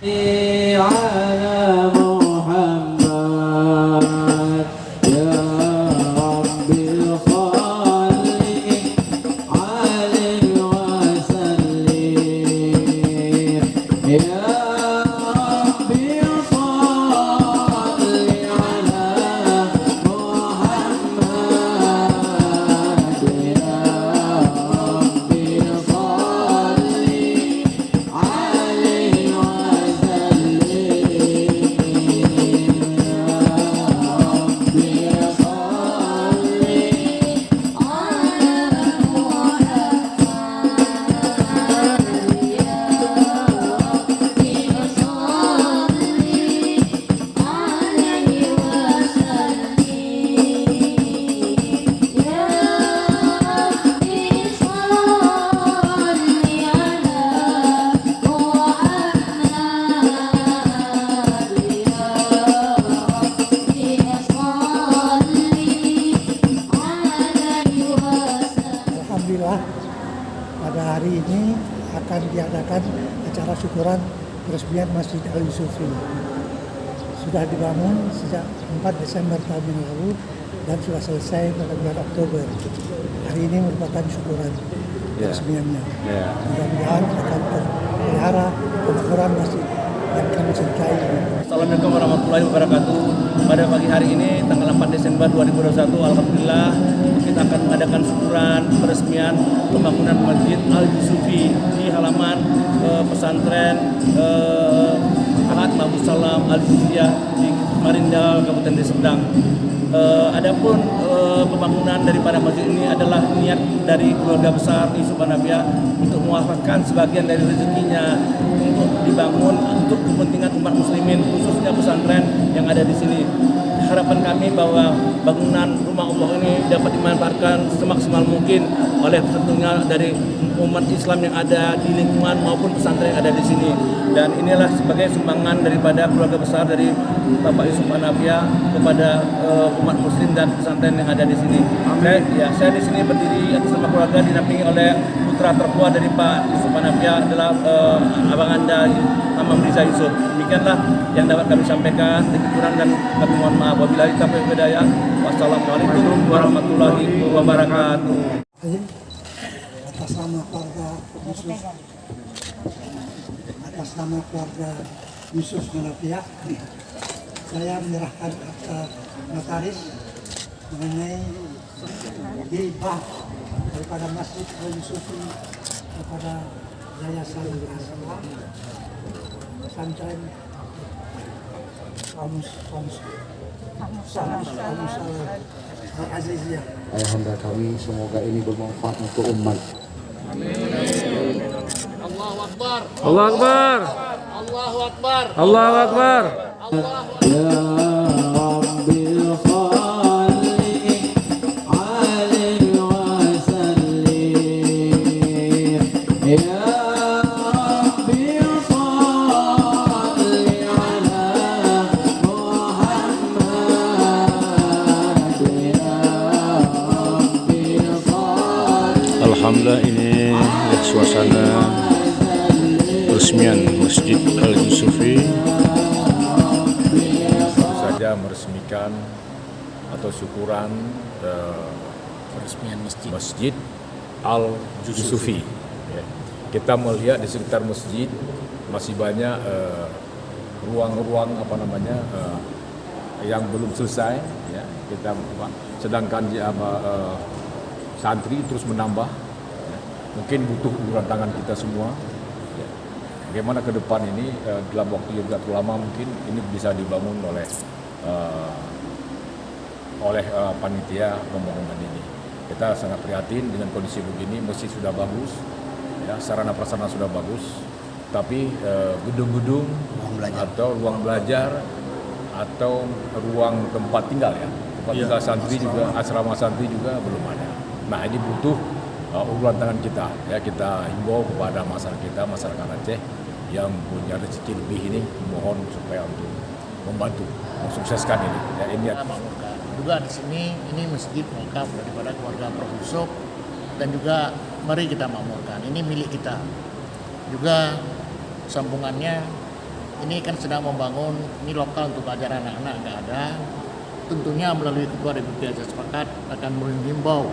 على محمد يا ربي صل عليه وسلم يا ربي صل على محمد يا ربي صل عليه Alhamdulillah pada hari ini akan diadakan acara syukuran peresmian Masjid Al-Yusufi. Sudah dibangun sejak 4 Desember tahun yang lalu dan sudah selesai pada bulan Oktober. Hari ini merupakan syukuran peresmiannya. Mudah-mudahan akan terpelihara kemakmuran masjid yang kami cintai. Assalamualaikum warahmatullahi wabarakatuh. Pada pagi hari ini tanggal 4 Desember 2021, alhamdulillah kita akan mengadakan syukuran peresmian pembangunan Masjid Al-Yusufi di halaman pesantren Ahad Mahmud Salam Al-Yusufiyah di Marindal, Kabupaten Deli Serdang. Adapun pembangunan daripada masjid ini adalah niat dari keluarga besar Yusuf Hanafiah untuk mewakafkan sebagian dari rezekinya untuk dibangun untuk kepentingan umat muslimin, khususnya pesantren yang ada di sini. Harapan kami bahwa bangunan rumah Allah ini dapat dimanfaatkan semaksimal mungkin oleh tentunya dari umat Islam yang ada di lingkungan maupun pesantren yang ada di sini. Dan inilah sebagai sumbangan daripada keluarga besar dari Bapak Yusuf Hanafiah kepada umat muslim dan pesantren yang ada di sini. Saya di sini berdiri atas nama keluarga dinampingi oleh putra tertua dari Pak Yusuf Hanafiah adalah Abang Anda Amam Riza Yusuf. Demikianlah yang dapat kami sampaikan. Lebih kurang dan kami mohon maaf. Wabillahi taufiq wal hidayah. Wassalamualaikum warahmatullahi wabarakatuh. Atas nama keluarga Yusuf, atas nama keluarga Yusuf Hanafiah, saya menyerahkan ke notaris mengenai hibah daripada Masjid Al-Yusufi kepada Yayasan Al-Asma pesantren Kamus Al-Aziziyah. Ayahanda kami, semoga ini bermanfaat untuk umat. Allahu Akbar. Allahu Akbar. Allahu Akbar. Allahu Akbar. Allahu Ya Rabbi salli alaihi wasallim ya Rabbi salli ala Muhammad ya Rabbi salli. Alhamdulillah, ini ya, suasana peresmian Masjid Al-Yusufi. Saja meresmikan atau syukuran peresmian Masjid Al-Yusufi. Ya. Kita melihat di sekitar masjid masih banyak ruang-ruang yang belum selesai. Ya. Sedangkan santri terus menambah. Ya. Mungkin butuh uluran tangan kita semua. Ya. Bagaimana ke depan ini dalam waktu yang tidak terlalu lama mungkin ini bisa dibangun oleh panitia pembangunan ini. Kita sangat prihatin dengan kondisi begini. Masjid sudah bagus, ya, sarana prasarana sudah bagus, tapi gedung-gedung atau ruang belajar atau ruang tempat tinggal tinggal santri juga, asrama santri juga belum ada. Nah, ini butuh uluran tangan kita. Ya, kita himbau kepada masyarakat Aceh yang punya rezeki lebih ini, mohon supaya untuk membantu mensukseskan ini. Ya, ini juga di sini ini masjid wakaf daripada keluarga Prof. Yusuf dan juga mari kita makmurkan. Ini milik kita. Juga sambungannya ini kan sedang membangun, ini lokal untuk ajar anak-anak nggak ada. Tentunya melalui Ketua DPP Aja Sepakat akan menghimbau